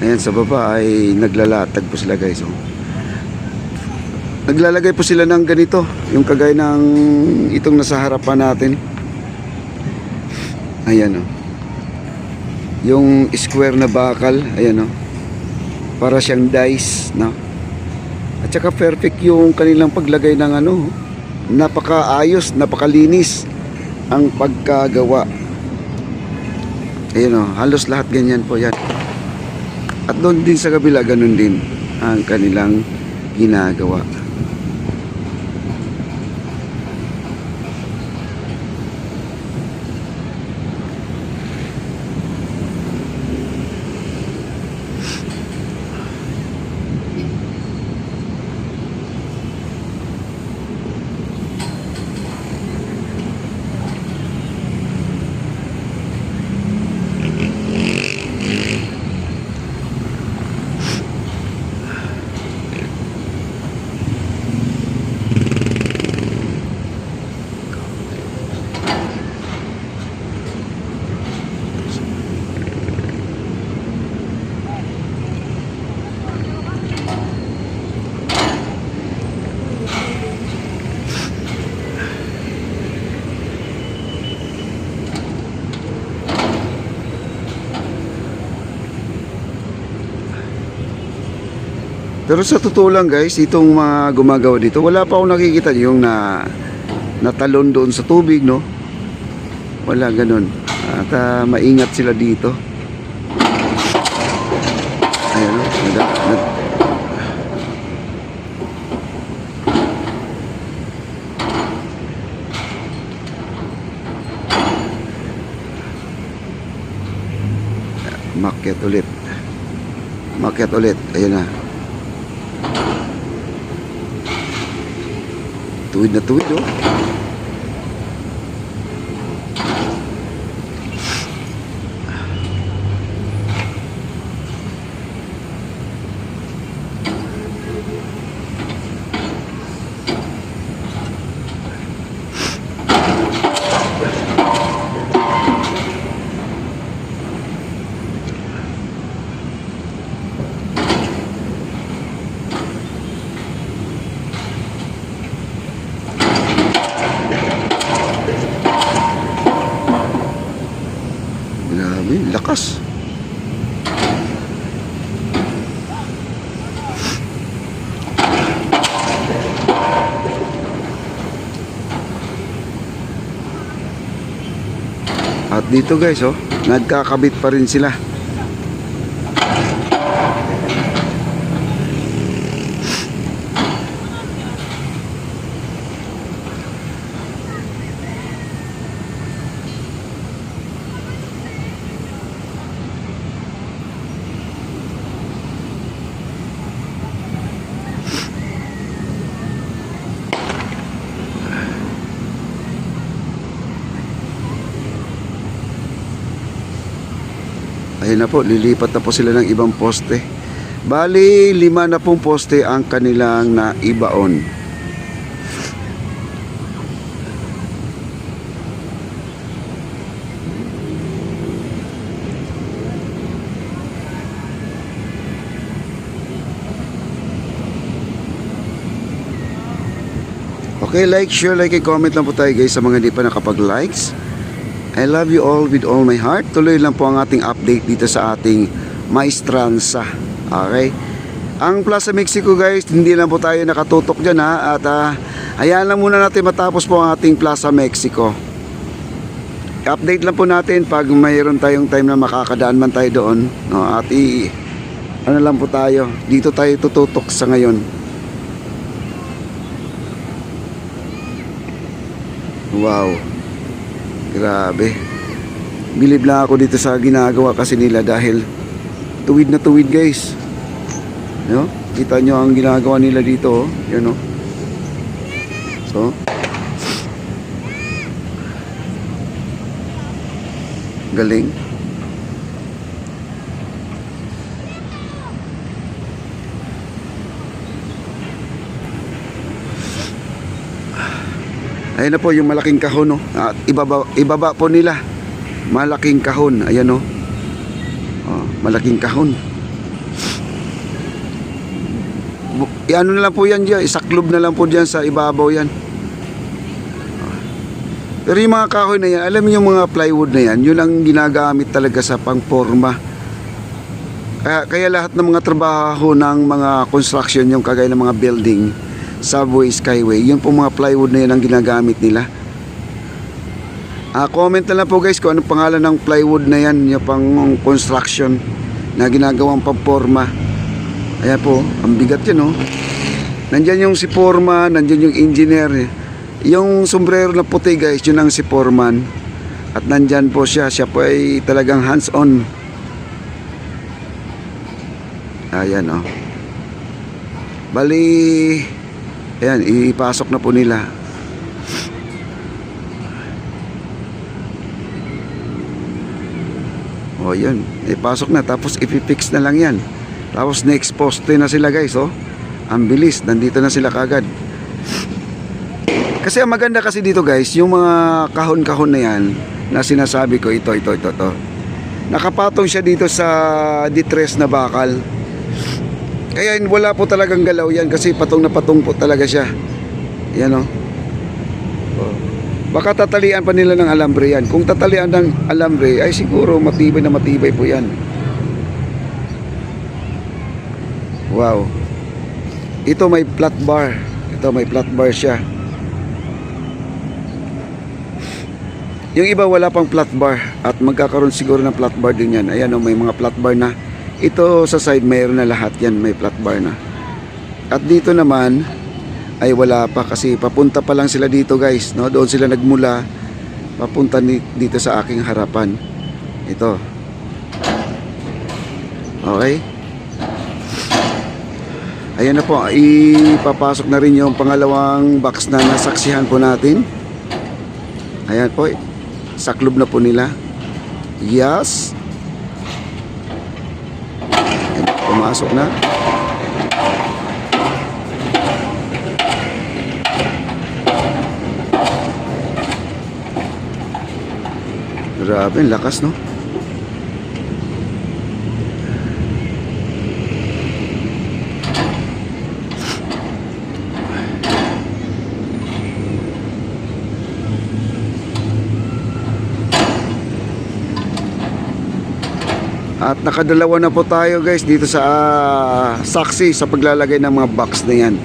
Ayan, sa baba ay naglalatag po sila guys. Oh. Naglalagay po sila ng ganito, yung kagaya ng itong nasa harapan natin. Ayan oh. Yung square na bakal, ayan oh. Para siyang dice, no? At saka perfect yung kanilang paglagay ng ano, napakaayos, napakalinis ang pagkagawa. Ayan oh, halos lahat ganyan po yan. At doon din sa kabila, ganun din ang kanilang ginagawa. Pero sa totoo lang guys, itong mga gumagawa dito, wala pa akong nakikita yung natalon doon sa tubig, no? Wala ganun. At maingat sila dito. Ayan, no? Makyat ulit. Makyat ulit. Ayan na. Tuwid na tuwid, oh. Grabe, lakas. At dito guys, oh, nagkakabit pa rin sila. Ayun na po, lilipat na po sila ng ibang poste. Bali, 5 na pong poste ang kanilang naibaon. Okay, like, share, like, comment lang po tayo guys sa mga hindi pa nakapag-likes. I love you all with all my heart. Tuloy lang po ang ating update dito sa ating Maestranza. Okay? Ang Plaza Mexico guys, hindi lang po tayo nakatutok dyan ha. At hayaan lang muna natin matapos po ang ating Plaza Mexico. Update lang po natin pag mayroon tayong time na makakadaan man tayo doon. No? At ano lang po tayo. Dito tayo tututok sa ngayon. Wow. Grabe. Bilib lang ako dito sa ginagawa kasi nila dahil tuwid na tuwid guys. No? Kita nyo ang ginagawa nila dito, oh. Yan, oh. So, Galing. Ayan na po yung malaking kahon, no? At ibaba po nila. Malaking kahon. Ayan, no? Oh, malaking kahon. Ano na lang po yan dyan. Isaklob na lang po dyan sa ibabaw yan. Pero yung mga kahoy na yan, alam niyo yung mga plywood na yan, yun ang ginagamit talaga sa pangporma. Kaya lahat ng mga trabaho ng mga construction, yung kagaya ng mga building, subway, skyway, yun po mga plywood na yan ang ginagamit nila. Comment na lang po guys kung anong pangalan ng plywood na yan, yung pang construction na ginagawang pangporma. Ayan po, ang bigat yun, oh. Nandyan yung si foreman, nandyan yung engineer. Yung sombrero na puti guys, yun ang si foreman. At nandyan po siya po ay talagang hands-on. Ayan, oh. Bali, ayan, ipasok na po nila. O yun, ipasok na, tapos ipifix na lang yan. Tapos next poste na sila guys, oh. Ang bilis, nandito na sila kagad. Kasi ang maganda kasi dito guys, yung mga kahon-kahon na yan na sinasabi ko, ito. Nakapatong siya dito sa distress na bakal. Kaya wala po talagang galaw yan kasi patong na patong po talaga siya. Yan, oh. Baka tatalian pa nila ng alambre yan. Kung tatalian ng alambre, ay siguro matibay na matibay po yan. Wow. Ito may flat bar. Ito may flat bar siya. Yung iba wala pang flat bar at magkakaroon siguro ng flat bar din yan. Ayan, oh, may mga flat bar na. Ito sa side mayroon na lahat yan, may flat bar na. At dito naman ay wala pa kasi papunta pa lang sila dito guys, no? Doon sila nagmula papunta dito sa aking harapan. Ito. Okay? Ayan na po, ipapasok na rin yung pangalawang box na nasaksihan po natin. Ayan po, saklob na po nila. Yes. Ayan, pumasok na. Grabe, lakas, no? At nakadalawa na po tayo guys dito sa saksi sa paglalagay ng mga box na yan.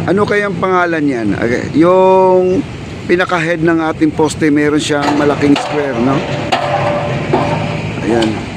Ano kayang pangalan yan? Okay. Yung pinaka-head ng ating poste, meron siyang malaking square, no? Ayan.